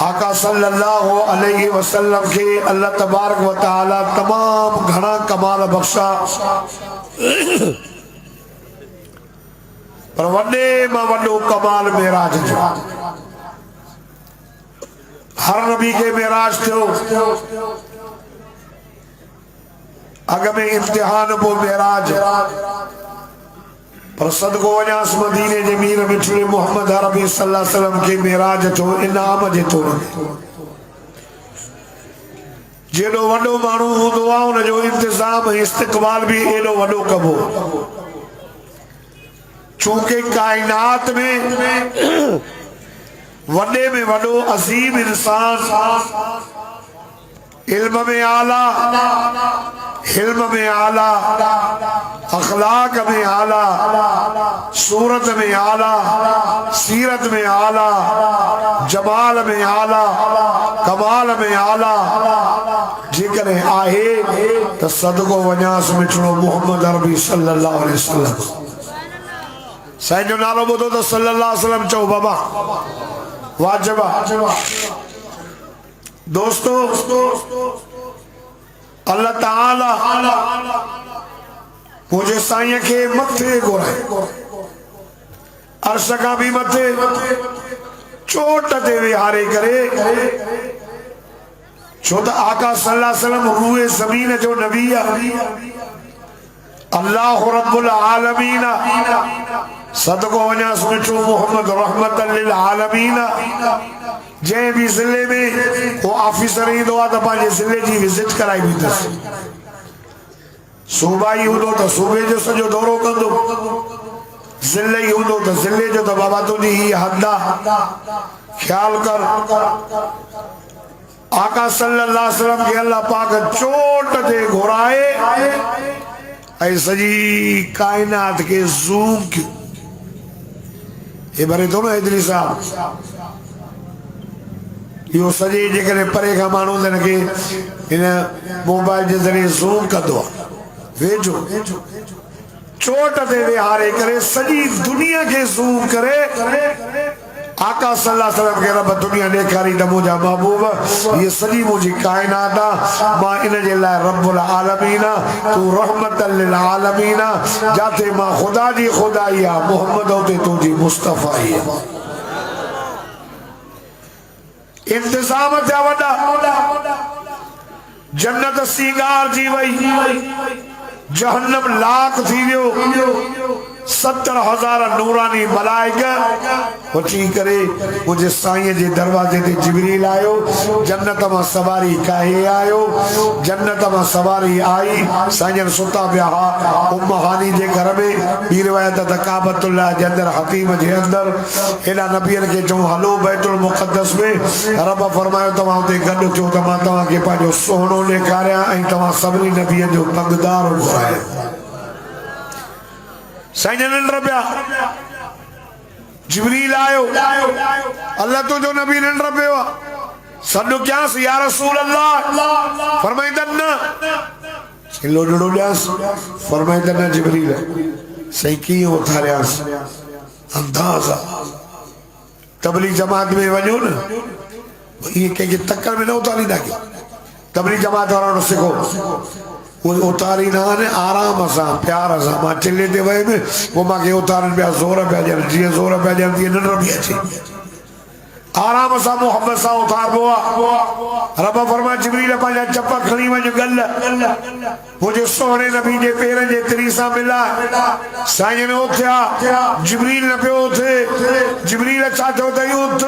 आका सल्लल्लाहु अलैहि वसल्लम के अल्लाह तबारक व तआला तमाम घना कमाल बख्शा पर वॾे मां वॾो कमाल मेराज जो। हर नबी के मेराज थियो, अग में इम्तिहान पो मेराज, पर सदको वञास मदीने जे मीर मिठड़े मोहम्मद अरबी सल्लल्लाहु अलैहि वसल्लम के मेराज थियो इनाम जे तौर ते। जेॾो वॾो माण्हू हूंदो आहे उन जो इंतजाम इस्तक़बाल भी एॾो वॾो कबो। चूंकि कायनात में वॾे में वॾो अजीम इंसान, इल्म में आला, हिल्म में आला, अखलाक में आला, सूरत में आला, सीरत में आला, जमाल में आला, कमाल में आला जेकर आहे तो सदको वञास मिठड़ो मोहम्मद अरबी सल्लल्लाहु अलैहि वसल्लम। साईं जो नालो ॿुधो तो सल्लल्लाहु अलैहि वसल्लम चओ बाबा वाजिबा। दोस्तों अल्लाह ताला मुझे साईं के मथे घुराए, अर्श का भी मथे चोट ते विहारे करे, छो त आका सल्लल्लाहु अलैहि वसल्लम रूए ज़मीन जो नबी आहे। अल्लाह रब्बुल आलमीन सदको वञास मिठो मोहम्मद रहमतन लिल आलमीन। जै भी जिले में वो ऑफिसर ईंदो आहे त पंहिंजे जिले जी विजिट कराई बि अथसि। सूबाई हूंदो त सूबे जो सॼो दौरो कंदो, जिले ही हूंदो त जिले जो त बाबा तुंहिंजी ही हद आहे, ख्याल कर। आका सल्लल्लाहु अलैहि वसल्लम के अल्लाह पाक चोट ते घुराए ऐं सॼी कायनात के ज़ूम कयो। ये भरे तो ना इदरी साहब यो सॼे जेकॾहिं परे खां माण्हू हुननि खे हिन मोबाइल जे ज़रिए ज़ूम कंदो आहे, वेझो चोट ते विहारे करे सॼी दुनिया खे ज़ूम करे आका सल्लल्लाहु अलैहि वसल्लम के रब दुनिया ॾेखारी त मुंहिंजा महबूब ये सॼी मुंहिंजी कायनात आहे, मां इन जे लाइ रब्बुल आलमीन तू रहमतन लिल आलमीन, जाते मां खुदा जी खुदाई आहे मोहम्मद उते तुंहिंजी मुस्तफ़ाई आहे। इंतजाम थिया वॾा, जन्नत सींगार जी वई, जहन्नम लाख थी वियो, 70,000 नूरानी मलाइका अची करे मुझे साईं जे दरवाजे ते जिब्रील आयो। जन्नत मां सवारी काहे आयो, जन्नत मां सवारी आई, साईं सुता पिया उम्म हानी जे घर में। ॿी रिवायत त काबतुल्लाह जे अंदर हकीम जे अंदर एॾा नबियनि खे चऊं हलो बैतुल मुक़द्दस में, रब फरमायो तव्हां उते गॾु थियो त मां तव्हांखे पंहिंजो सोनो ॾेखारियां ऐं तव्हां सभिनी नबियनि जो पगदार घुरायो। साईं निंड पिया, जिब्रील आयो, अल्लाह तुंहिंजो नबी निंड पियो आहे, सॾु कयांसि या रसूल अल्लाह, फरमाईंदन न लोॾड़ो ॾियांसि, फरमाईंदन न जिब्रील। साईं कीअं उथारियांसि, अंदाज़ आहे तबलीग जमात में वञो न, ईअं कंहिंखे तकड़ में न उतारींदा कयो, तबलीग जमात वारा सिखो उतारी ना ने आराम सां प्यार सां। मां चिल्ले ते वयुमि पोइ मूंखे उतारनि पिया, ज़ोर पिया ॾियनि, जीअं ज़ोर पिया ॾियनि तीअं निंड पई अचे। आराम सां मोहब्बत सां उतारबो आहे। रब फरमाए जिब्रील पंहिंजा चप खणी वञ गल, मुंहिंजे सोहणे नबी जे पेरनि जे तरी सां मिलाए। साईं ने उथिया, जिब्रील न पियो उथे, जिब्रील छा थियो अथई उथ।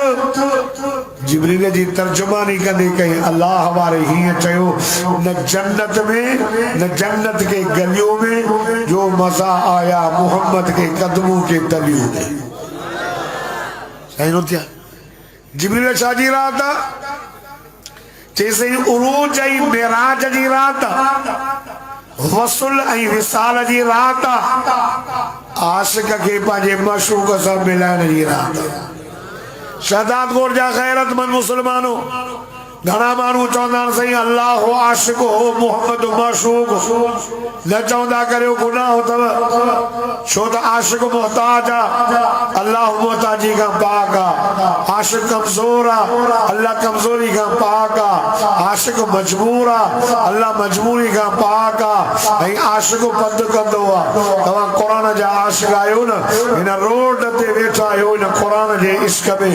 जिब्रील जी तर्जुमानी कंदे कई अल्लाह वारे हीअं चयो, न जन्नत में न जन्नत के गलियों में जो मजा आया मोहम्मद के कदमों के तलियों में। साईं उथिया, जिब्रील छा जी रात आहे, चईसि उरूज ऐं मेराज जी रात, वसुल ऐं विसाल जी रात, आशिक खे पंहिंजे मशूक सां मिलाइण जी रात। शहदाद गोर जा गैरतमंद मुसलमानो, घणा माण्हू चवंदा आहिनि साईं अल्लाह आशिक हो मोहम्मद माशूक न चवंदा करियो गुनाह अथव छो त आशिक मोहताज आहे अल्लाह मोहताजी खां पाक आहे आशिक कमज़ोर आहे अल्लाह कमज़ोरी खां पाक आहे आशिक मजबूर आहे अल्लाह मजबूरी खां पाक आहे ऐं आशिक पंध कंदो आहे तव्हां क़ुरान जा आशिक आहियो न हिन रोड ते वेठा आहियो हिन क़ुरान जे इश्क में न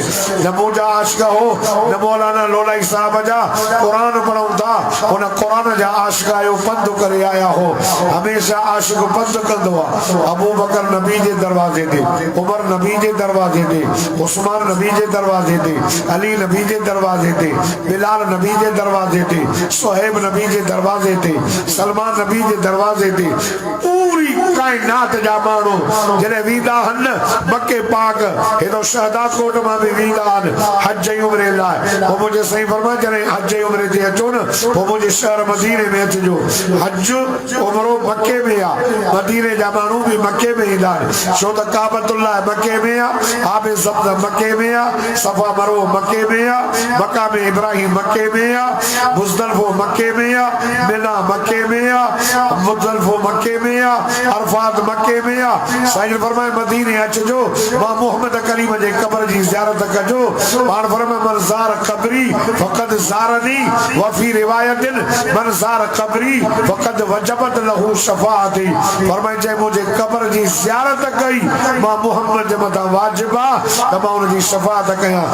मुंहिंजा आशिक हो न मौलाना लोलाई साहब जा कुरान पढ़ूं था उन कुरान जा आशिक आयो पंध करे आया हो हमेशा आशिक पंध कंदो आहे अबू बकर नबी जे दरवाजे ते उमर नबी जे दरवाजे ते उस्मान नबी जे दरवाजे ते अली नबी जे दरवाजे ते बिलाल नबी जे दरवाजे ते सुहैब नबी जे दरवाजे ते सलमान नबी जे दरवाजे ते पूरी कायनात जा माण्हू जॾहिं वेंदा आहिनि मके पाक हेॾो शहदा कोट मां बि वेंदा आहिनि हज जी उमिरि लाइ पोइ मुंहिंजे साईं फरमाए जॾहिं हज जी उमिरि ते अचो न पोइ मुंहिंजे शहर मदीने में अचिजो हज उमिरो मके में आहे मदीने जा माण्हू बि मके में ईंदा आहिनि छो त काबतुल्लाह मके में आहे आबे ज़मज़म मके में आहे सफ़ा मरवा मके में आहे मक़ाम इब्राहिम मके में आहे मुज़दलिफ़ो मके में आहे मिना मके में आहे मुज़दलिफ़ो मके में आहे अरफात मके में आहे साईं फरमाए मदीने अचिजो मां मोहम्मद करीम जे क़ब्र जी ज़ियारत कजो पाण फरमाए मन ज़ार क़ब्री फ़क़द ज़ारनी व फ़ी रिवायतिन मन ज़ार क़ब्री फ़क़द वजबत लहू शफ़ाअती फरमाए जे मुझे क़ब्र जी ज़ियारत कई मां मोहम्मद जे मथां वाजिब आहे त मां उन जी शफ़ाअत कयां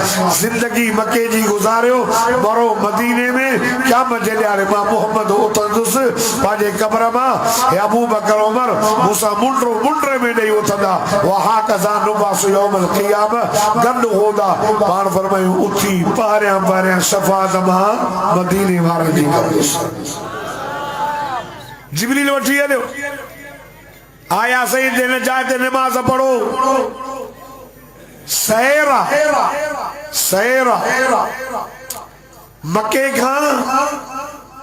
ज़िंदगी मके जी गुज़ारियो मरो मदीने में क़यामत जे ॾियारे मां मोहम्मद उथंदुसि पंहिंजे क़ब्र मां हे अबू बकर उमर मूंसां मुंडो मुंडरे में ॾेई उथंदा वहा कज़ा नुबास यौमल क़ियामह गॾु हूंदा पाण फरमायूं उथी पहिरियां पहिरियां शफ़ाअत मां मदीने वारनि जी कंदुसि जिब्रील वठी हलियो आया सही दिन जाए ते नमाज पढ़ो सैरा सैरा मके खां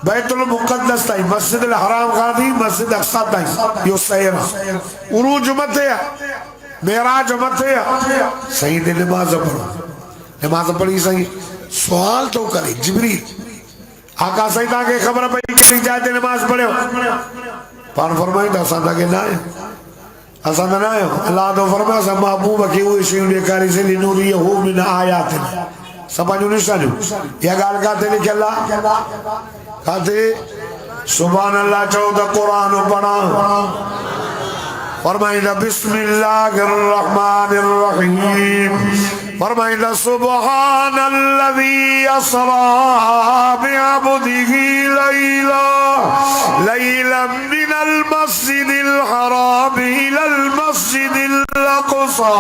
बैतुल मुक़द्दस ताईं मस्जिद हराम खां थी मस्जिद अक्सा ताईं यो सैरा उरूज मथे आहे मेराज मथे आहे सही ते नमाज पढ़ो नमाज पढ़ी सही सवाल तो करे जिब्रील आका सही तव्हांखे ख़बर पई कहिड़ी जाइ ते नमाज पढ़ियो पाण फरमाईंदा असां तव्हांखे न आहियूं असां त न आहियूं अलाह तो फरमाए असां महबूब खे उहे शयूं ॾेखारीसीं लिनूरियहू मिन आयातिना सभु निशानियूं इहा ॻाल्हि किथे लिखियल आहे किथे सुभान अल्लाह चओ त क़ुरान पढ़ा फरमाइंदा बिस्मिल्लाहिर रहमानिर रहीम फरमाइंदा सुब्हानल्लज़ी असरा बिअब्दिही लैलन मिनल मस्जिदिल हराम इलल मस्जिदिल अक़सा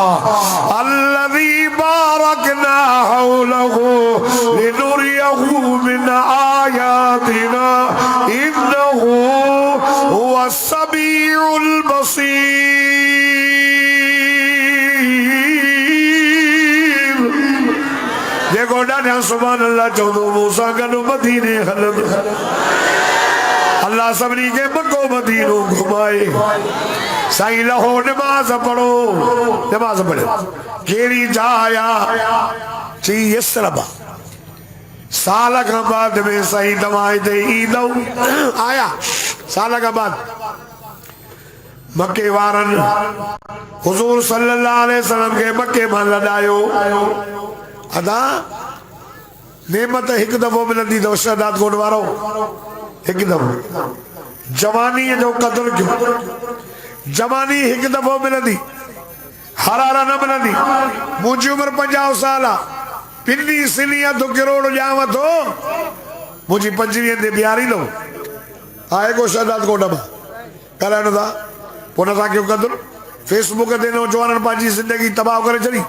अल्लज़ी बारकना हौलहु लिनुरियहु मिन आयातिना इन्नहु हुवस समीउल बसीर देखो डाढा सुभान अल्लाह चवंदो मूंसां गॾु मदीने हलंदो अल्लाह सभिनी खे मको मदीनो घुमाए साईं लहो नमाज पढ़ो नमाज पढ़ो कहिड़ी जाइ आहे चई यसरबा साल खां बाद में साईं तव्हां हिते ईंदव आया साल खां बाद मके वारनि हुज़ूर सल्लल्लाहु अलैहि वसल्लम खे मके मां लॾायो अदा नेमत हिकु दफ़ो मिलंदी अथव शहदाद कोट वारो हिकु दफ़ो जवानीअ जो क़दुरु कयो जवानी हिकु दफ़ो मिलंदी हरारा न मिलंदी मुंहिंजी उमिरि 50 साल आहे पिनी सिनी अधु किरोड़ ॼाव थो मुंहिंजी 25 ते बीहारींदो आहे को शहदाद कोट मां ॻाल्हाइणो था पोइ नथा कयो क़दुरु फेसबुक ते नौजवाननि पंहिंजी ज़िंदगी तबाह करे छॾी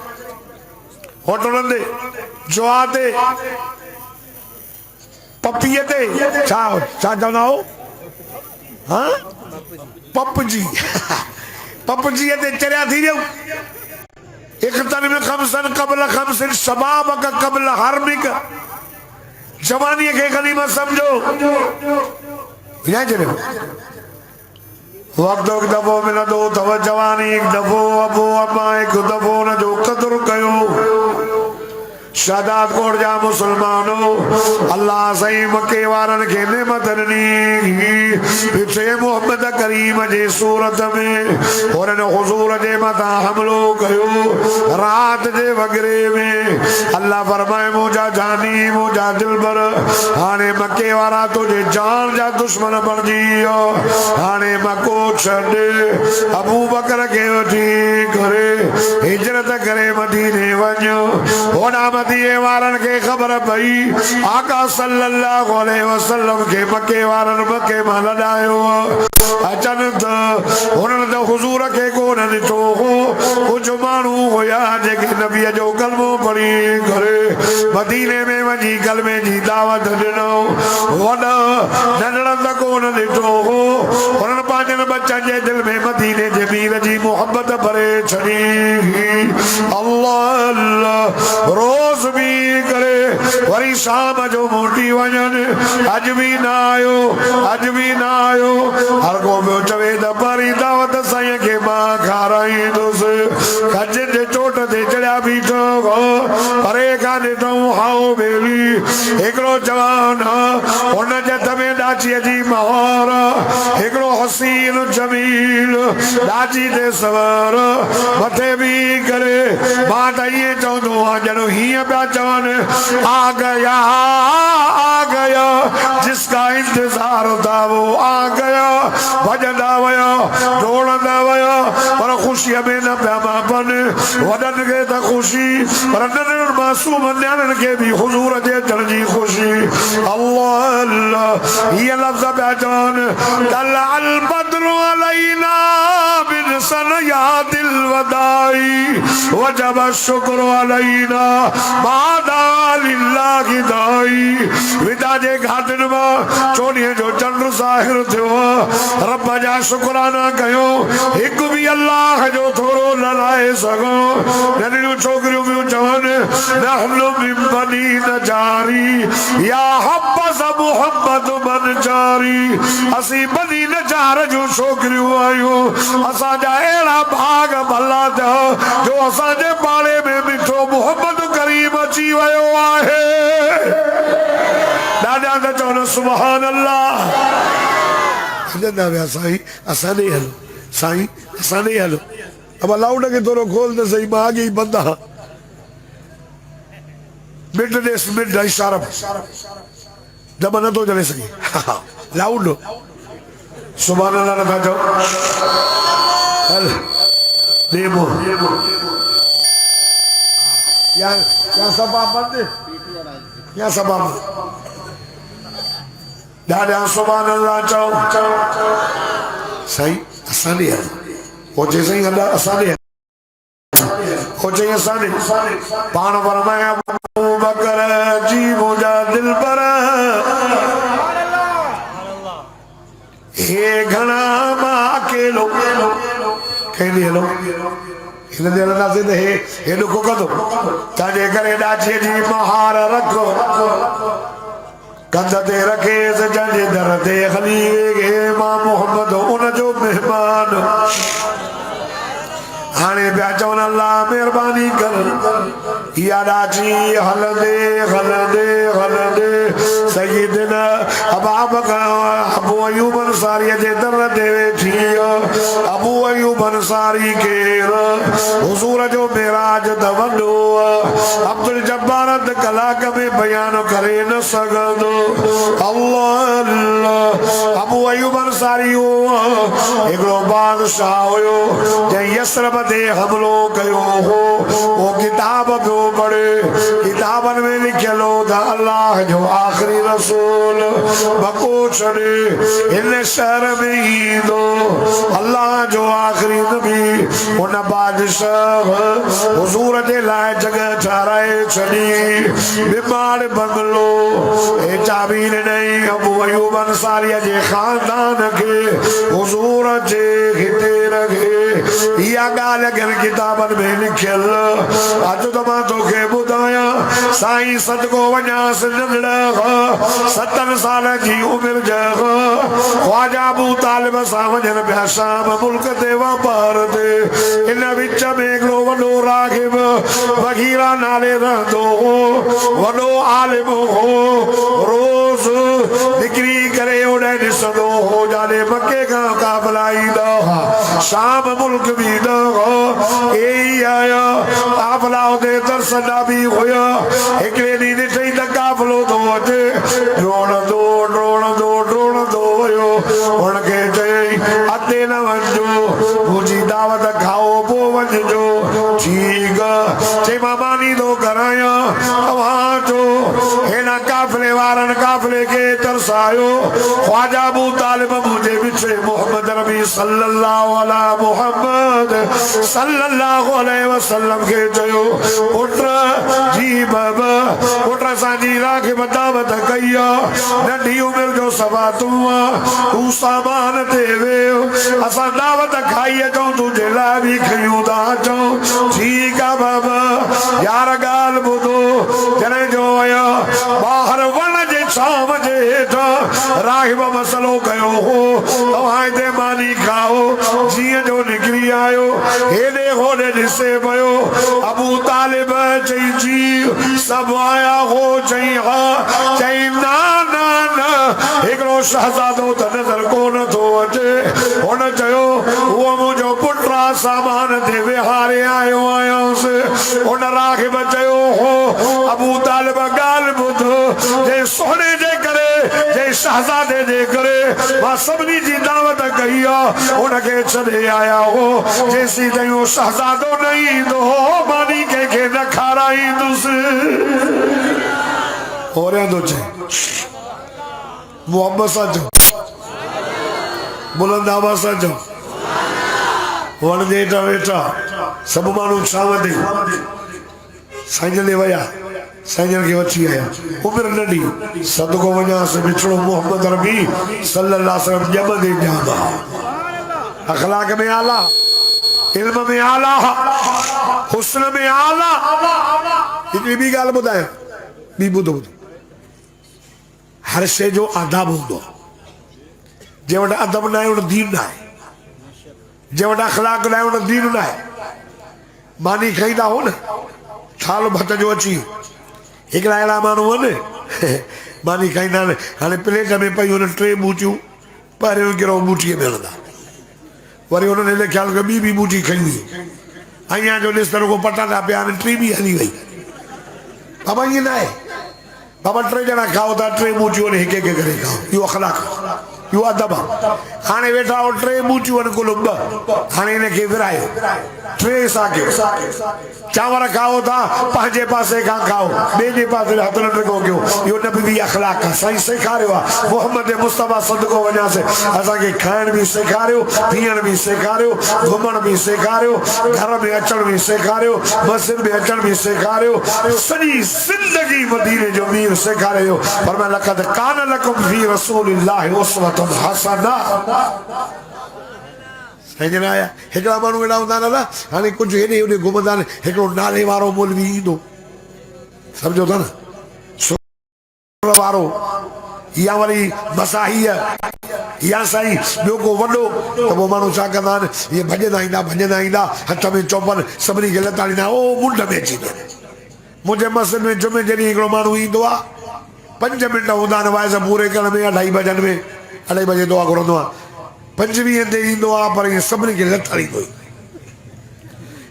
होटलनि ते जुआ ते पपीअ ते छा चवंदा हो हाँ पपजी पपजीअ ते चरिया थी वियो इख्तनिम खमसन क़ब्ल खमसिन शबाबक क़ब्ल हरमिक जवानीअ खे गनीमत सम्झो विञाए छॾियो वक़्तु हिकु दफ़ो मिलंदो अथव जवानी हिकु दफ़ो अबो अमा हिकु दफ़ो हुनजो क़दुरु कयो शादात कोट जा मुसलमानो अल्लाह सही मके वारन के नेमत नी पिछे मोहम्मद करीम जे सूरत में और हुजूर जे मथा हमलो कयो रात जे वगरे में अल्लाह फरमाए मुझा जानी मुझा दिलबर हाने मके वारा तुझे जान जा दुश्मन बणजी हाने मको छॾे अबू बकर के वठी करे हिजरत करे मदीने वञो होना मदीने वारन के खबर पई आका सल्लल्लाहु अलैहि वसल्लम के मके वारन मके मां लॾायो अचन त हुननि त हुजूर के कोन ॾिठो हो कुझु माण्हू हुया जेके नबीअ जो कलमो पढ़ी करे मदीने में वञी कलमे जी दावत ॾिनो वॾा नंढड़नि त कोन ॾिठो हो हुननि पंहिंजनि बच्चनि जे दिलि में मदीने जे मीर जी मोहब्बत भरे छॾी अल्लाह अल्लाह रोज़ भी करे वरी शाम जो मोटी वञनि अॼु बि न आयो अॼु बि न आयो हर को पियो चवे त परी दावत साईं खे मां खाराईंदुसि खज जे चोट ते चढ़िया बीठो परे खां ॾिठो हाओ बेली हिकिड़ो जवान हुन जथ में ॾाचीअ जी मोहर हिकिड़ो हसीन जमील ॾाची ते सवार मथे बि करे मां त ईअं चवंदो आहियां ॼणो हीअं पिया चवनि आ गया जिसका इंतजार था वो आ गया भजंदा वया डोड़ंदा वया पर ख़ुशीअ में न पिया मापन वॾनि खे त ख़ुशी पर नंढड़नि मासूम न्याणनि खे बि हुजूर जे अचण जी ख़ुशी अल्लाह अल्लाह हीअ लफ़्ज़ पिया चवनि तल अल बद्रु अलैना बिन सनयातिल वदाई वजब शुक्र अलैना मादा लिल्लाहि दाई विदा जे घाटनि मां चोॾीअ जो चंड ज़ाहिर थियो रब जा शुक्राना कयो हिकु बि अल्लाह जो थोरो न लाहे सघो नंढियूं छोकिरियूं बि चवनि नहनु मिन बनी नजारी या हब्बस मुहम्मद मन जारी असीं बनी नजार जूं छोकिरियूं आहियूं असांजा अहिड़ा भाग भला थिया जो असांजे पाड़े में मिठो मोहम्मद करीम अची वियो आहे ॾाढा त चवनि सुभान अल्लाह हलंदा विया साईं असां नहीं हलो साईं असां नहीं हलो अब लाउड के थोरो खोल त सही मां आगे ही बंदा मिट दे मिट इशारा जब न तो चले सके लाउड सुभान अल्लाह नथा चओ हल देबो या सभा बंद या सभा ॾाढा सुभान अल्लाह चओ साईं असां नहीं हलो पहुंचे सही हला असां नहीं पहुंचे असां नहीं पाण फरमाया अबू बकर जी मुझा दिल पर हे घना मां अकेलो कहंदी हलो हिन दे हलंदासीं त हे ॾुखो कंदो तंहिंजे करे ॾाचीअ जी महार रखो कंध ते रखे जंहिंजे दर ते हली वे मां मोहम्मद उन जो मेहमान हाणे पिया चवनि अल्लाह महिरबानी कर या ॾाची हलंदे हलंदे हलंदे सईदना अबू अयूब अंसारी जे दर ते वेठी अबू अयूब अंसारी केर हुजूर जो मेराज त वॾो अब्दुल जब्बार त कलाक में बयान करे न सघंदो अल्लाह अल्लाह अबू अयूब अंसारी हिकिड़ो बादशाह हुयो जंहिं यसरब ते हमलो कयो हो वो किताब पियो पढ़े किताबनि में लिखियल हो त अल्लाह जो आख़िरी रसूल बको छॾे हिन शहर में ईंदो अल्लाह जो आख़िरी नबी उन बादशाह हुजूर जे लाइ जॻह ठाराए छॾी बीमार बंगलो हे चाबी ॾिनई अबू अयूब अंसारीअ जे खानदान खे हुजूर जे हिते रखे या गाल अगर किताबन में लिखियल अज तो मां तोखे बुधाया साईं सदको वञास नंढड़ा 70 साल जी उम्र जग ख्वाजा अबू तालिब सां वञन पिया शाम मुल्क ते वापार ते इन विच में हिकिड़ो वॾो रागिब वगीरा नाले रहंदो हो वॾो आलिम हो रोज़ निकिरी करे ओॾे ॾिसंदो हो जाने मके खां काफ़िला ईंदा हुआ शाम मुल्क बि ईंदा हुआ ई आया काफ़िला उते दरसंदा बि हुया हिकिड़े ॾींहुं ॾिठई त काफ़िलो थो अचे ड्रोणंदो वियो हुनखे चयईं अते न वञिजो मुंहिंजी दावत खाओ पोइ वञिजो ठीकु चई मां मानी थो करायां तव्हां जो हिन काफ़िले वारनि काफ़िले खे तरसायो ख्वाजा अबू तालिब मुंहिंजे विछे मोहम्मद नबी सल्लल्लाहु अलैहि मोहम्मद सल्लल्लाहु अलैहि वसल्लम खे चयो पुट जी बाबा पुट असांजी राख दावत कई आहे नंढी उमिरि जो सवा तूं सामान ते वेहो असां दावत खाई अचूं तुंहिंजे लाइ बि खयूं था अचूं ठीकु आहे बाबा यार ॻाल्हि ॿुधो जॾहिं जो आया ॿाहिरि वण जे छांव जे हेठां राहिब मसलो कयो हो तव्हां हिते मानी खाओ जीअं जो निकिरी आयो हेॾे होॾे ॾिसे पियो अबू तालिब चई जी सभु आया हो चई हा चई न हिकिड़ो शहज़ादो त नज़र कोन थो अचे हुन चयो उहो मुंहिंजो पुट आहे सामान ते विहारे आयो आहियांसि हुन रागिब चयो हो अबू तालिब ॻाल्हि ॿुध जे सोने जे करे जे शहज़ादे जे करे मां सभिनी जी दावत कई आहे हुनखे छॾे आया हो जेसीं ताईं उहो शहज़ादो न ईंदो मानी कंहिंखे न खाराईंदुसि ओरियांदो चए मोहम्मद सां चओ बुलंद आवाज़ सां चओ वण जे हेठां वेठा सभु माण्हू छांव ते साईं जन विया साईं जन खे वठी आया उमिरि नंढी सदको वञासि बिछड़ो मोहम्मद नबी सल्लल्लाहु अलैहि वसल्लम ॼमंदे ॼामा अखलाक में आला इल्म में आला हुस्न में आला हिकिड़ी ॿी ॻाल्हि ॿुधायो ॿी ॿुधो हर शइ जो आदाब हूंदो जे वटि अदब न आहे उन दीन न आहे जे वटि अखलाक न आहे उन दीन न आहे मानी खाईंदा हो न थाल भत जो अची हिकिड़ा अहिड़ा माण्हू आहिनि मानी खाईंदा आहिनि हाणे प्लेट में पई हुन 3 बूटियूं पहिरियों कहिड़ो बूटीअ में हलंदा वरी हुननि हिन ख़्याल कयो ॿी बूटी खई हुई अञा जो ॾिस त रुगो पटाटा पिया आहिनि 3 बि हली वई बाबा ईअं न आहे बाबा 3 ॼणा खाओ था 3 बूटियूं हिक हिक करे खाओ इहो अखलाक इहो अदब आहे हाणे वेठा हो 3 बूटियूं आहिनि कुल 2 हाणे हिनखे विरायो 3 साॻियो चांवर खाओ था पंहिंजे पासे खां खाओ ॿिए जे पासे हथ न टको कयो इहो नबी अखलाक आहे साईं सेखारियो आहे मोहम्मद मुस्तफ़ा सदको वञासीं असांखे खाइण बि सेखारियो पीअण बि सेखारियो घुमण बि सेखारियो घर में अचण बि सेखारियो मस्जिद में अचण बि सेखारियो सॼी ज़िंदगी मदीने जो मीर सेखारियो फरमाया लक़द कान लकुम फी रसूलिल्लाहि उस्वतुन हसना साईं आया हिकिड़ा माण्हू अहिड़ा हूंदा आहिनि हाणे कुझु हेॾे होॾे घुमंदा आहिनि हिकिड़ो नाले वारो मौलवी ईंदो सम्झो था न वारो या वरी मसाहीअ या साईं ॿियो को वॾो त पोइ माण्हू छा कंदा आहिनि इहे भॼंदा ईंदा हथ में चौपन सभिनी खे लताड़ींदा ओ मुंड में अची वञे मुंहिंजे मस्जिद में जुमे जॾहिं हिकिड़ो माण्हू ईंदो आहे 5 मिंट हूंदा आहिनि वाइस पूरे करण में 2:30 बजनि में 2:30 बजे दुआ घुरंदो आहे 25 ते ईंदो आहे पर ईअं सभिनी खे लताड़ींदो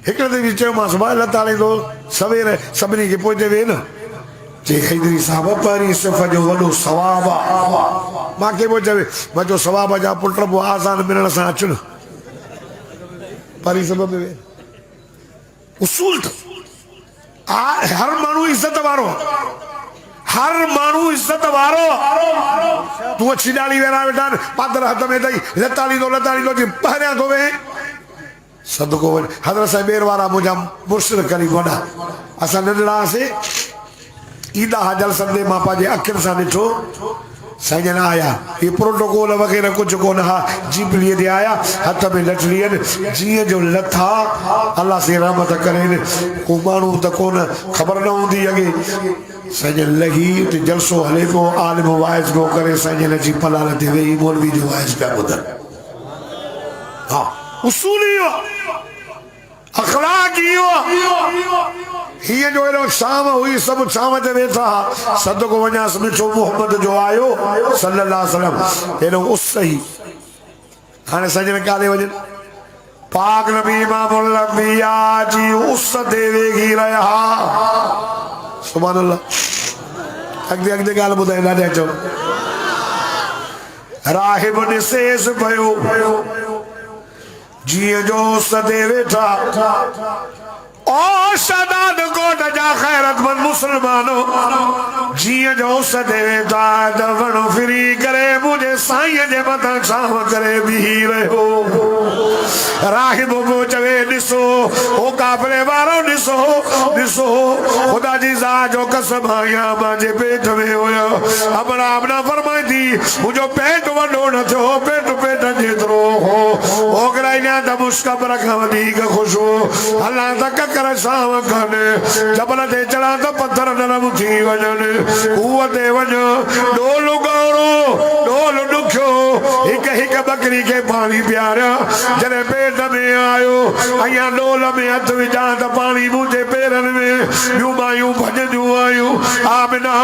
हिकिड़े ते बि चयोमांसि भाउ लताड़ींदो सवेर सभिनी खे पोइ वेह न जे हैदरी साहब पहिरीं सिफ़ जो वॾो सवाब आहे मूंखे पोइ चवे मां चयो सवाब जा पुट पोइ आज़ान मिलण सां अचु न पहिरीं सिफ़ में वेह उसूल हर माण्हू इज़त वारो हर माण्हू इज़त वारो तूं अची ॾाली वेरा वेठा पादर हथ में अथई लताड़ींदो जी पहिरियां थो वेह सदको वञ हज़रत साईं ॿेर वारा मुंहिंजा मुर्शिद करीब वॾा असां नंढड़ा हुआसीं ईंदा हा जलसनि ते मां पंहिंजे अखियुनि सां ॾिठो साईं आया ये प्रोटोकॉल वगैरह कुछ को ना जिबरील दे आया हथ में लठ लियन जी जो लथा अल्लाह से रहमत करे को मानू त कोन खबर न होंदी अगे साईं लगी ते जलसो हले को आलिम वाइज को करे साईं जी पलाल ते वेई मौलवी जो वाइज पे बुधन हां उसूली अखलाकी हिय जो एरो शाम हुई सब शाम ते वेठा सदको वञास मिठो मोहम्मद जो आयो सल्लल्लाहु अलैहि वसल्लम एरो उस सही हाने सजन काले वजन पाक नबी इमामुल अंबिया जी उस देवेगी रहा सुभान अल्लाह अगदे अगदे गाल बुधाए ना चो राहिब ने सेस भयो जी जो सदे वेठा ओ शदाद को जा खैरतमंद मुसलमानों जी जो सदे दवण फ्री करे मुझे साईं जे मथा छाव करे भी रहो राहिब को चवे दिसो ओ काफले वारो दिसो दिसो खुदा जी जा जो कसम आया मांजे पेट में होयो अपना अपना फरमाई थी मुझो पेट वडो न थो पेट पेट जेतरो हो ओ कराइना त मुस्का पर खवदी का खुश हो अल्लाह तक कर शाम खाने जबल ते चढ़ा तो पत्थर नरम थी वजन कुवते वज डोल दुखो एक एक बकरी के पानी प्यारा जने पेट में आयो अया डोल में हथ विझा तो पानी मुझे पेरन में यूं मायूं भजन आयो आमना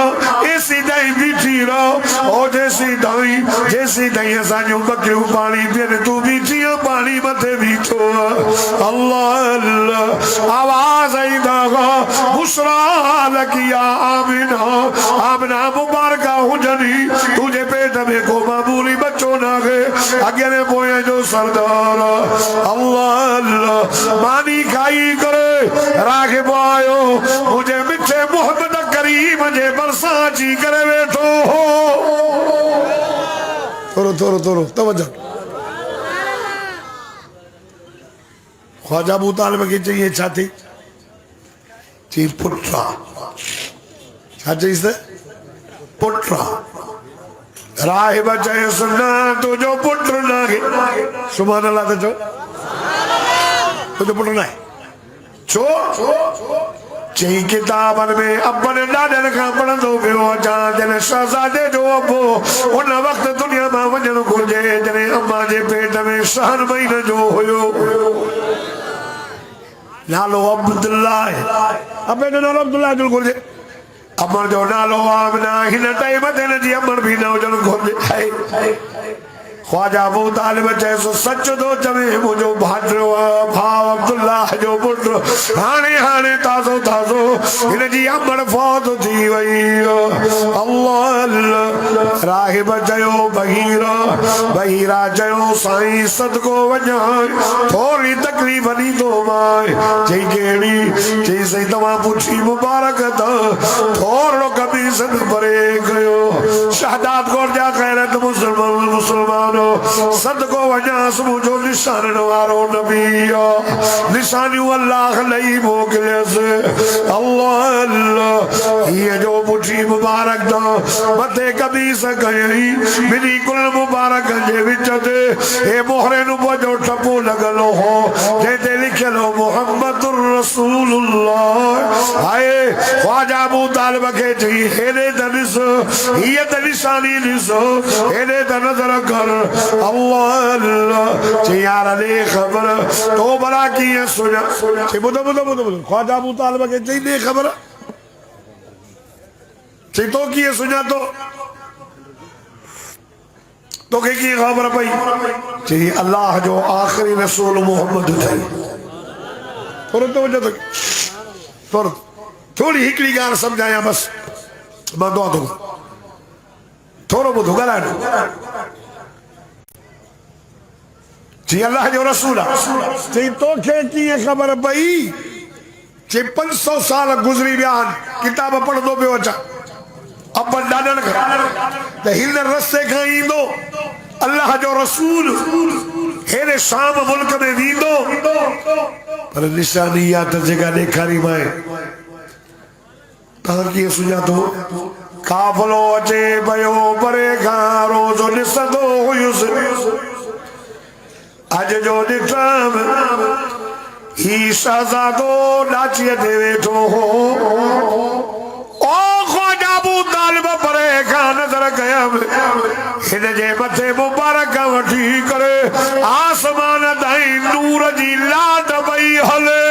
ऐसी दई बीठी रहो ओ जैसी दई असांजो बकरियूं पानी पीअन तू बीठी पानी मथे बीठो अल्लाह अल्लाह आवाज आई दागा बुशरा लकिया आमिना आमिना मुबारक हुजनी तुझे पेट में को मामूली बच्चों ना गए आगे ने बोए जो सरदार अल्लाह अल्लाह मानी खाई करे रागे बोयो मुझे मिठे मोहम्मद करीम जे बरसाची करे बैठो हो थोरो थोरो थोरो तवज्जो ख्वाजा अबू तालिब के चाहिए छाती ची पुट्रा क्या चाहिए पुट्रा राहिब चाहिए सुनना तो जो पुत्र ना है सुभान अल्लाह तो जो पुत्र ना है छो चई किताबन में अपने ॾाॾनि खां पढ़ंदो पियो अचां जॾहिं शहज़ादे जो अबो उन वक़्त दुनिया मां वञणु घुरिजे जॾहिं अम्मा जे पेट में 7 महीने जो हुयो नालो अब्दुल्ला है अबे जो नालो अब्दुल्ला जो घुरिजे अमर जो नालो आमना हिन टाइम ते न जी अमर भी न हुजणु घुरिजे ख्वाजा अबू तालिब चए सच तो चवे मुझो भाटो भाव अब्दुल्ला जो पुत्र हाने हाने ताज़ो ताज़ो इन जी अमर फौत थी वई अल्लाह अल्लाह राहिब चयो बहीरा चयो साईं सदको वञा थोड़ी तकलीफ़ ॾींदो मां चई कहिड़ी चई सही तव्हां पुछी मुबारक त थोरो कमीस भरे कयो शहादात कोट जा ग़ैरत मुसलमान सदको वजास मुझो निशान वारो नबी निशानियों अल्लाह लई मोकलियस अल्लाह अल्लाह ये जो पुठी मुबारक दा मथे कमीस कई बिनी कुल मुबारक जे विच ते ए मोहरे नु जो टपो लगलो हो जेते लिखलो मुहम्मदुर रसूलुल्लाह आए ख्वाजा अबू तालिब के जी हेरे दनिस ये त निशानी निसो हेरे द नजर कर अल्लाह अल्लाह यार दे खबर तो बड़ा की है सुना चे बुदो ख्वाजा अबू तालिब के चे दे खबर चे तो की है सुना तो के की खबर पई चे अल्लाह जो आखिरी रसूल मोहम्मद थे थोरो थोड़ी हिकड़ी गाल समझाया बस मां दुआ दूंगा थोरो बुधो गलाडो जी अल्लाह जो रसूल चई तोखे कीअं ख़बर पई चई 500 साल गुज़री विया किताब पढ़ंदो पियो अचां अपन ॾाॾनि खां त हिन रस्ते खां ईंदो अल्लाह जो रसूल हेरे शाम मुल्क में वेंदो पर निशानी इहा त जेका ॾेखारी मां ताकि सुञातो काफलो अचे पयो परे खां रोज़ ॾिसंदो हुयुसि अॼु जो ॾिठम ही शहज़ादो ॾाचीअ ते वेठो हो ओ ख्वाजा अबू तालिब परे खां नज़र कयमि हिन जे मथे मुबारक वठी करे आसमान ताईं नूर जी लाट पई हले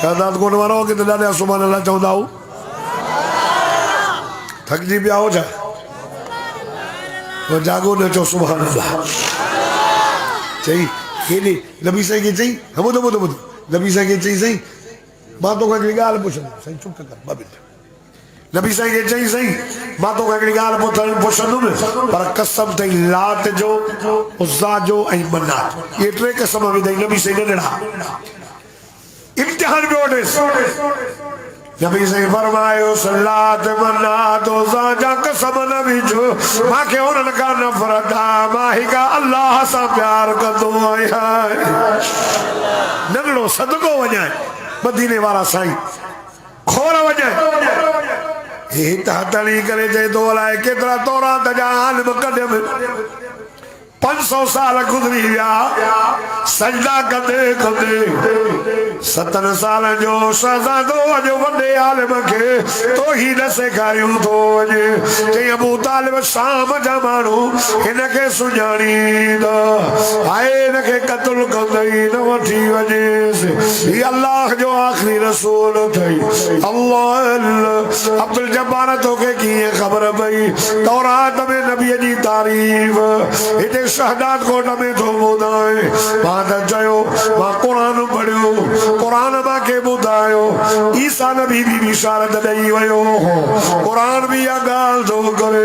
शहज़ाद कोन वारो कि ॾाढा सुभाणे अल्लाह चवंदा हो थकजी पिया हो छा तो जागो न चो सुभाणे अल्लाह चई हेॾे नबी साईं खे चई ॿुधो ॿुधो ॿुधो नबी साईं खे चई साईं मां तोखां हिकिड़ी ॻाल्हि पुछंदुमि साईं चुप कर ॿ मिंट नबी साईं खे चई साईं मां तोखां हिकिड़ी ॻाल्हि पुछंदुमि पर कसम अथई लात जो उज़्ज़ा जो ऐं मनात इहे टे कसम विधई नबी साईं न ॾिना इम्तिहान पियो वठेसि नबी साईं फरमायो लात मनात उज़्ज़ा जा कसम न विझो मूंखे उन्हनि खां नफ़रत आहे मां हिकु अल्लाह सां प्यार कंदो आहियां नंढड़ो सदको वञाए मदीने वारा साईं खोर वञाए हित हथड़ी करे चए थो अलाए केतिरा तौरात जा आलिम कढियमि 500 साल गुज़री विया सजदा कंदे कंदे 70 साल जो शहज़ादो अॼु वॾे आलिम खे तो ही न सेखारियूं थो वञे चई अबू तालिब शाम जा माण्हू हिन खे सुञाणींदा हाय हिन खे क़त्ल कंदई न वठी वञेसि ही अल्लाह जो आख़िरी रसूल अथई अल्लाह अब्दुल जब्बार तोखे कीअं ख़बर पई तौरात में नबीअ जी तारीफ़ हिते शहदाद कोट में तो ॿुधाए मां त चयो मां क़ुरान पढ़ियो क़ुरान मूंखे ॿुधायो ईसा नबी बि बिशारत ॾेई वियो क़ुरान बि इहा ॻाल्हि थो करे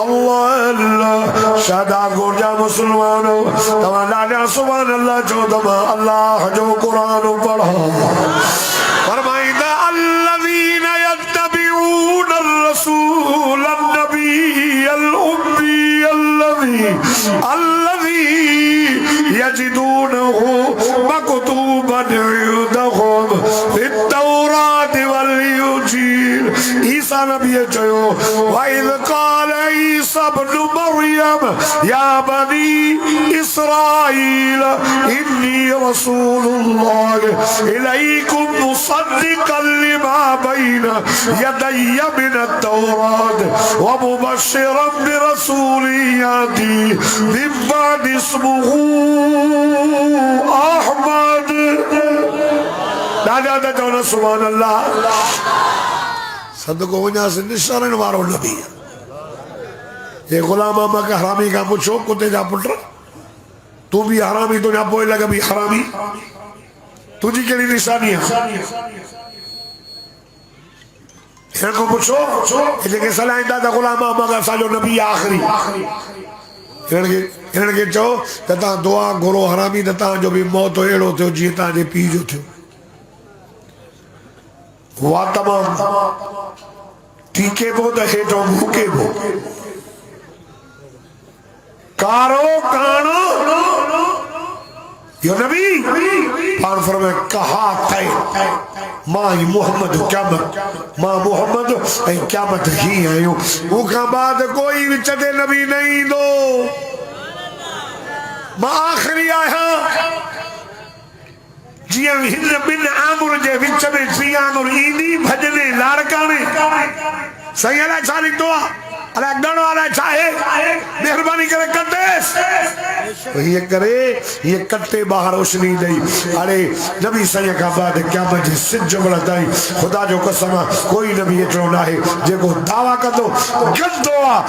अल्लाह अल्लाह शहदाद कोट जा मुस्लमान तव्हां ॾाढा सुभान अल्लाह चओ त मां अल्लाह जो क़ुरान पढ़ां फरमाईंदा الذين يتبعون الرسول النبي الأمي الذي يجدونه مكتوبا عندهم في التوراة والإنجيل عيسى نبي چيو وإذ قال عيسى ابن مريم يا بني إسرائيل إني رسول الله إليكم مصدقا لما بين يدي من التوراة ومبشرا برسول يأتي من بعد اسمه أحمد दादा दा चवना सुभान अल्लाह सदको वञा से निशान वारो नबी ये गुलाम अम्मा का हरामी का पूछो कुत्ते जा पुट तू भी हरामी तो ना पोए लगा भी हरामी तुझी केड़ी निशानी है इनको पूछो इनके सलाह दादा गुलाम अम्मा का साजो नबी आखिरी इनके चो ता दुआ घुरो हरामी ता जो भी मौत एड़ो थियो जी ता जे पी जो थियो वाह तमाम टीके बो तो हेठो भूके बो कारो कानो यो नबी पान फरमाए कहा थे मां मोहम्मद क़यामत मां मोहम्मद ऐ क़यामत ही आयो उनका बाद कोई विच ते नबी नहीं दो मां आखिरी आया जिया हिंद बिन आमुर जे विच में सियानुर ईंदी भजने लाड़काने सही अला छा लिखतो आ अला गणो अला चाहे मेहरबानी करे कटेस ये करे ये कट्टे बाहर रोशनी दई अरे नबी सही का बाद क़यामत जे सिज बलदाई खुदा जो कसम कोई नबी एतरो ना है जेको दावा कंदो गंदो आ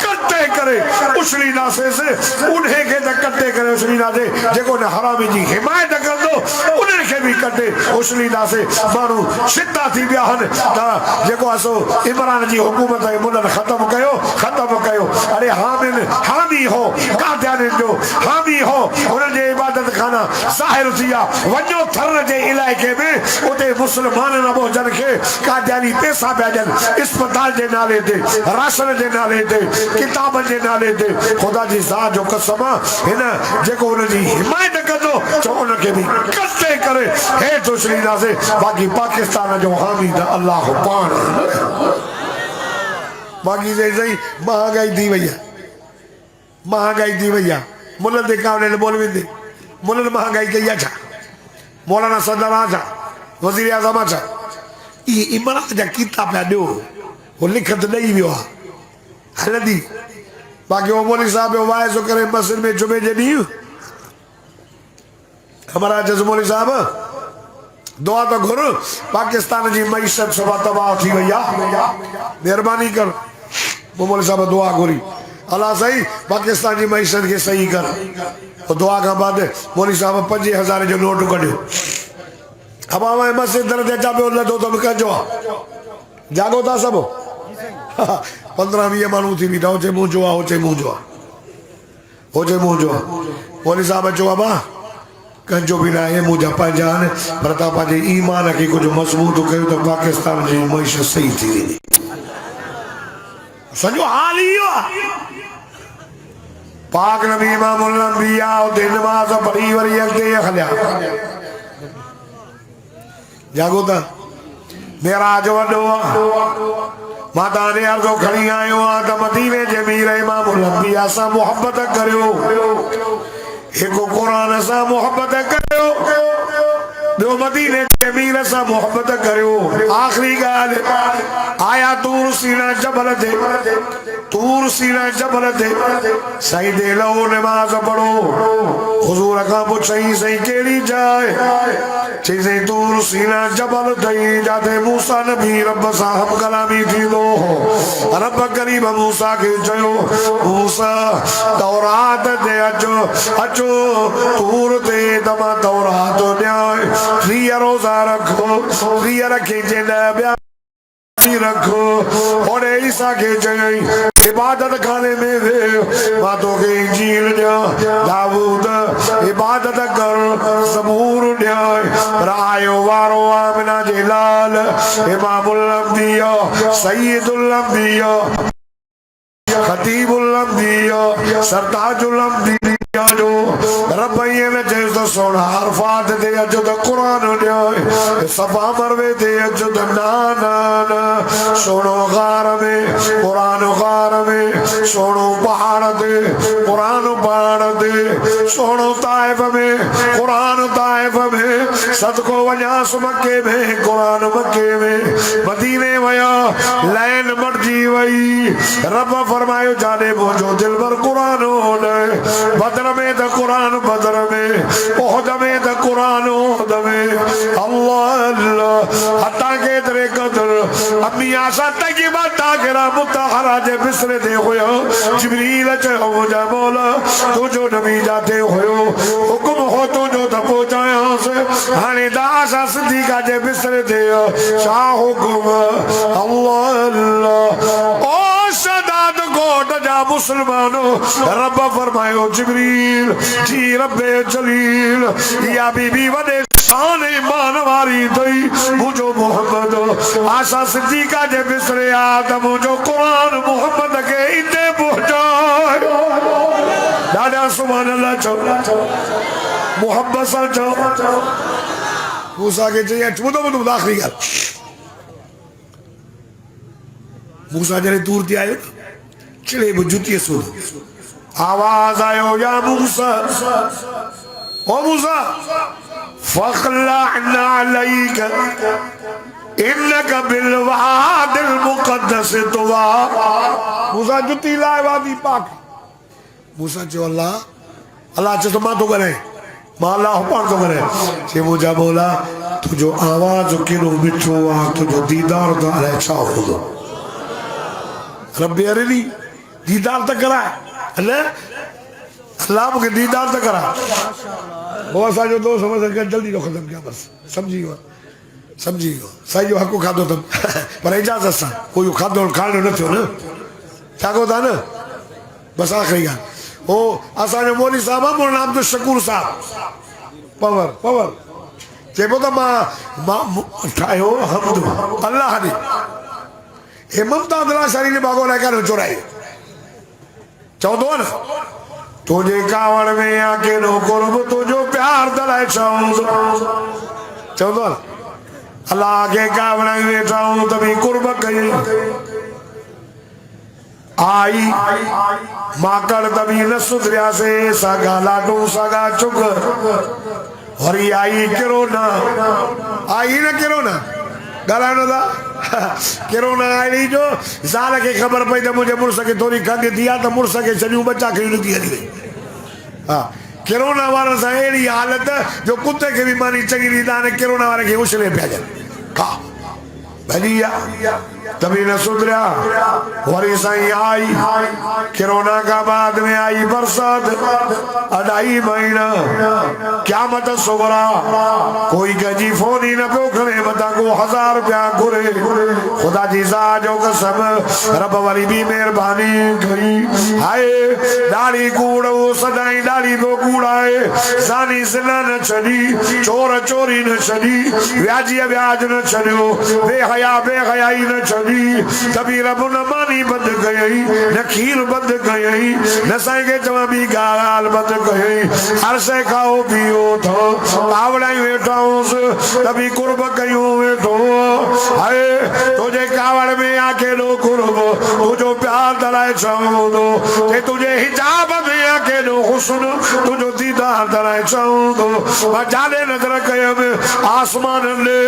कट्टे करे उछली नासे से उन्हें के कट्टे करे उछली ना दे जेको न हरामी जी हिमायत कंदो उन्हें के भी कट्टे उछली नासे मानू शिद्दा थी बिया हन ता जेको असो इमरान जी हुकूमत है मुल्हन खत्म कयो खत्म कयो अरे हामिल हामी हो कादियान जो हामी हो उन जे इबादत खाना ज़ाहिर थिया वञो थर जे इलाइके में उते मुसलमान अबो जन के कादियानी पैसा भेजन अस्पताल जे नाले ते राशन जे नाले ते किताब जे नाले ते खुदा जी ज़ात जो कसम हिन जेको उन जी हिमायत कंदो चो उन के भी कते करे हे तो श्रीदा से बाकी पाकिस्तान जो हामी द अल्लाह पान बाकी से सही महंगाई दी भैया महंगाई दी भैया मुल्ल दे कावले बोलवे दे मुल्ल महंगाई कई अच्छा मौलाना सदर आजा वजीर आजम आजा ये इमरान जा किताब पे दो वो लिखत नहीं वियो हलदी बाकी वो मौलवी साहब वाइज करे मस्जिद में जुमे जे नहीं हमारा जजमौली साहब दुआ तो घुर पाकिस्तान जी मईशत सभा तबाह थी भैया मेहरबानी कर वो मौलवी साहब दुआ घुरी अल्लाह सही पाकिस्तान जी मईशत के सही कर और दुआ का बाद मौलवी साहब 5000 जो नोट कढियो अब आवा मस्जिद दर जा पे उल्ला दो तो कजो जागो था सब 15-20 मानू थी बीठा होचे मुंह जो होचे मुंह जो होचे मुंह जो मौलवी साहब जो अबा कंजो भी ना है मुझे पंजान प्रता पाजे ईमान के कुछ मजबूत कयो तो पाकिस्तान जी मईशत सही थी वेंदी सजो हाल ही पाक नबी इमामुल अंबिया दे नमाज पढ़ी वरी अगते खलिया जागो ता मेराज वडो माता ने अर्जो खड़ी आयो आ त मदीने जे मीर इमामुल अंबिया सा मोहब्बत करियो एको कुरान सा मोहब्बत करियो दो मदीने के मीर सा मोहब्बत करियो आखिरी गाल आया तूर सीना जबल दे तूर सीना जबल दे सही दे लो नमाज पढ़ो हुजूर का पूछई सही केड़ी जाए चीज़े तूर सीना जबल दई जाते मूसा नबी रब साहब कलामी थी लो रब करीब मूसा के चयो मूसा तौरात दे अचो अचो तूर दे दमा तौरात न्याय रिया रोजा रखो रिया रखे जे नबिया रखो और ईसा के जय इबादत खाने में वे बातों के इंजील दाऊद इबादत कर सबूर न्याय रायो वारो आमिना जिलाल इमामुल अंबिया सय्यदुल अंबिया खतीबुल अंबिया सरताजुल अंबिया जो रब्बैया ने जैसे सोना हरफात दे अजो द कुरान ने सफा मरवे दे अजो द नाना सोनो गार में कुरान गार में सोनो पहाड़ दे कुरान पहाड़ दे सोनो ताइफ में कुरान ताइफ में सदको वजास मक्के में कुरान मक्के में मदीने वया लैन मर्जी वही रब फरमायो जाने वो जो दिल भर कुरान होने बदर में द कुरान बदर में ओहद में द कुरान ओहद में अल्लाह अल्लाह हत्ता के तेरे कदर अम्मी आशा तक की बात ताकरा मुतहरा जे बिसरे दे होयो जिब्रील च हो जा मौला तू जो नबी जाते होयो हुक्म हो तो जो त पहुंचाया से हाने दा आशा सिद्दीका जे बिसरे दे शाह हुक्म अल्लाह अल्लाह ओ सदात कोट जा मुसलमानो रब फरमायो जिब्रील जी रब्बे जलील या बीबी वदे शान ईमान वारी दई मुझो मोहम्मद आशा सिद्दीका जे बिसरे आदम जो कुरान मोहम्मद के इते पहुंचाए दादा सुभान अल्लाह चो मोहब्बत सा चो मूसा के चाहिए बुधो आखिरी गल मूसा जरे दूर थी आयो चिड़े बुजुती सुन आवाज आयो या मूसा ओ मूसा फखलअना अलैका इन्नका बिल वादिल मुक़द्दस तुवा मूसा जुती लाए वादी पाक मूसा जो अल्लाह अल्लाह च तो मां तो करे माला हुपान तो करे जे मुझा बोला तुझो आवाज केरो मिठो आ तुझो दीदार तो अले छा हो रब्बी अरे दीदार तक करा अल्लाह मुझे दीदार तक करा बहुत सारे दो समझ सके जल्दी लो खत्म किया बस समझी गयो सही जो हको खादो तुम पर इजाजत सा कोई खादो खाने न थियो न क्या को था ना बस आखिरी गाल ओ असांजो मौली साहब आहे मौलाना अब्दुल शकूर साहब पवर पवर चइबो त मां ठाहियो हमद अल्लाह ॾे हे मुमताज़ लाशानी ने बागो लाइ करे चोराई चवंदो आहे न तुझे कावड़ में आके नो कुर्ब तुझो प्यार दलाए चवंदो आहे न अल्लाह के कावड़ में वेठा हूं तभी कुर्ब कई आई माकड़ तभी न सुधरिया से सागा लाडू सागा चुग और आई किरोना आई न किरोना गालानो था किरोना आई जो ज़ाल के खबर पई त मुझे मुर्स के थोड़ी खंग दिया तो मुर्स के चलियो बच्चा के नथी हली हां किरोना वारा सा एड़ी हालत जो कुत्ते के भी मानी चंगी रीदा ने किरोना वारे के उछले पिया जा का भलिया तभी न सुधरा वरी साईं आई किरोना का बाद में आई बरसात अढ़ाई महीना क़यामत सुगरा कोई कजी फोन ही न पियो करे मता को 1000 रुपया घुरे खुदा जी सा जो कसम रब वरी भी मेहरबानी कई हाय दाढ़ी कूड़ वो सदाई दाढ़ी तो कूड़ाए सानी सिना न छड़ी चोर चोरी न छड़ी व्याजी व्याज न छड़ियो बेहयाई न छड़ी तभी रब न मानी बंद कई न खीर बंद कई न साईं के चवा भी गाल बंद कई हर से खाओ पियो थो कावड़ाई वेठाऊं तभी कुर्ब कयूं वेठो हाय तुझे कावड़ में आके लो कुर्ब तुझो प्यार दलाए चवंदो ते तुझे हिजाब में आके लो हुस्न तुझो दीदार दलाए चवंदो मां जाने नजर कयम आसमान ले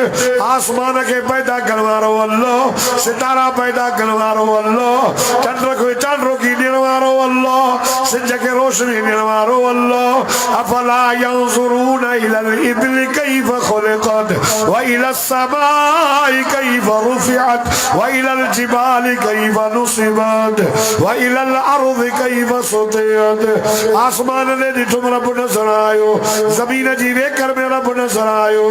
आसमान के पैदा करवारो अल्लाह सितारा पैदा करवारो अल्लाह चंद्र को चंद्र की निर्वारो अल्लाह सिंज के रोशनी निर्वारो अल्लाह अफला यंजुरून इलल इब्ल कैफ खुलिकत व इलस समाई कैफ रुफिअत व इलल जिबाल कैफ नुसिबत व इलल अर्द कैफ सुतियत आसमान ने ॾिठो रब नज़र आयो ज़मीन जी वेकर में रब नज़र आयो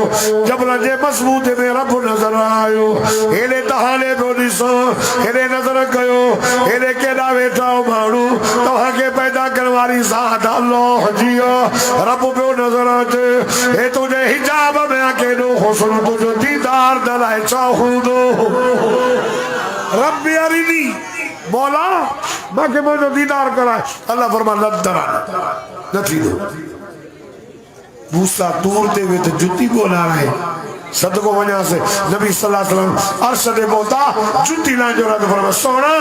जबल जे मज़बूत में रब नज़र आयो हेले तहाले ॾिसो हेरे नज़र कयो हेरे केॾा वेठा माण्हू तव्हांखे पैदा करण वारी ज़ात अल्लाह जी रब पियो नज़र अचे हे तुंहिंजे हिजाब में केॾो हुस्न तुंहिंजो दीदार दलाए चाहूंदो रब अरिनी मौला मूंखे मुंहिंजो दीदार कराए अल्लाह फरमाए न थींदो मूसा तूर ते वेठे जुती ॻोल्हा रहे सदको वञा से नबी सल्लल्लाहु अलैहि वसल्लम अर्श ते पहुता जुती लाइन जो रद फरमा सोना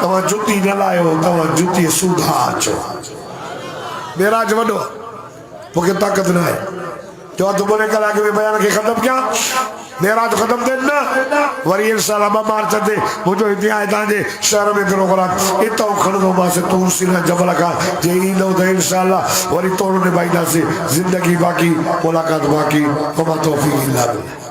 तव्हां जुती न लायो तव्हां जुती सूधा अचो मेराज वॾो मूंखे ताक़त न आहे जो अधु मुने कलाक में बयान खे ख़त्म कयां मेराज ख़त्म थिए न वरी इंशाअल्लाह 2 मार्च ते मुंहिंजो हिते आहे तव्हांजे शहर में प्रोग्राम हितां खणंदो मांसि तूर सिना जबल खां जे ईंदो त इंशाअल्लाह वरी तोड़ निभाईंदासीं ज़िंदगी बाक़ी मुलाक़ात बाक़ी वमा तौफ़ीक़ इल्ला बिल्लाह।